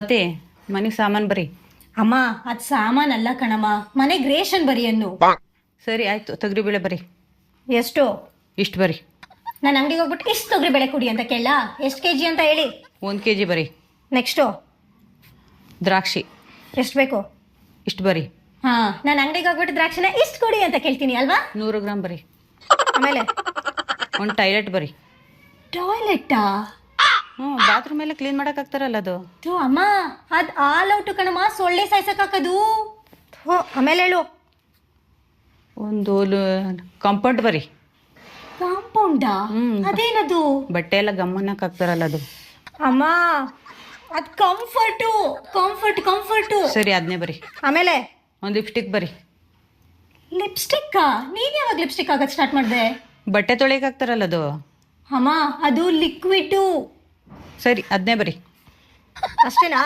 ಮತ್ತೆ ಮನೆಗೆ ಸಾಮಾನು ಬರೀ. ಅಮ್ಮ ಅದ್ ಸಾಮಾನಲ್ಲ ಕಣಮ್ಮ, ಮನೆಗ್ ರೇಷನ್ ಬರಿ ಅನ್ನು. ಸರಿ ಆಯ್ತು, ತೊಗರಿಬೇಳೆ ಬರೀ. ಎಷ್ಟು? ಇಷ್ಟು ಬರೀ. ನಾನು ಅಂಗಡಿಗೆ ಹೋಗ್ಬಿಟ್ಟು ಇಷ್ಟು ತೊಗರಿ ಬೆಳೆ ಕುಡಿ ಅಂತ ಕೇಳ, ಎಷ್ಟು ಕೆಜಿ ಅಂತ ಹೇಳಿ. 1 kg ಬರೀ. ನೆಕ್ಸ್ಟು ದ್ರಾಕ್ಷಿ ಎಷ್ಟು ಬೇಕು? ಇಷ್ಟು ಬರೀ. ಹಾ, ನಾನು ಅಂಗಡಿಗೆ ಹೋಗ್ಬಿಟ್ಟು ದ್ರಾಕ್ಷಿನ ಇಷ್ಟು ಕೊಡಿ ಅಂತ ಕೇಳ್ತೀನಿ ಅಲ್ವಾ? 100 ಗ್ರಾಮ್ ಬರೀ. ಆಮೇಲೆ ಒಂದು ಟಾಯ್ಲೆಟ್ ಬರೀ. ಟಾಯ್ಲೆಟ್ಟಾ? ಬಾತ್ರೂಮ್ ಎಲ್ಲ ಕ್ಲೀನ್ ಮಾಡಕ್ ಆಗ್ತಾರಲ್ಲ ಅದು. ಥೂ ಅಮ್ಮ, ಅದ್ ಆಲ್ ಔಟ್ ಕಣಮ್ಮ, ಸೊಳ್ಳೆ ಸಾಯ್ಸಕ್ ಹಾಕದು. ಥೂ, ಆಮೇಲೆ ಹೇಳು. ಒಂದು ಕಾಂಪೌಂಡ್ ಬರೀ. ಕಾಂಪೌಂಡಾ? ಅದೇನದು? ಬಟ್ಟೆ ಎಲ್ಲ ಗಮ್ಮನಕ್ ಹಾಕ್ತಾರಲ್ಲ ಅದು. ಅಮ್ಮ ಅದ್ ಕಂಫರ್ಟು, ಕಂಫರ್ಟು. ಸರಿ ಅದನ್ನೇ ಬರೀ. ಆಮೇಲೆ ಒಂದು ಲಿಪ್ಸ್ಟಿಕ್ ಬರೀ. ಲಿಪ್ಸ್ಟಿಕ್? ನೀನ್ ಯಾವಾಗ ಲಿಪ್ಸ್ಟಿಕ್ ಆಗತ್ ಸ್ಟಾರ್ಟ್ ಮಾಡ್ದೆ? ಬಟ್ಟೆ ತೊಳೆಯಕ್ಕೆ ಹಾಕ್ತಾರಲ್ಲ ಅದು. ಅಮ್ಮ ಅದು ಲಿಕ್ವಿಡ್. ಸರಿ ಅದನ್ನೇ ಬರೀ. ಅಷ್ಟೇನಾ?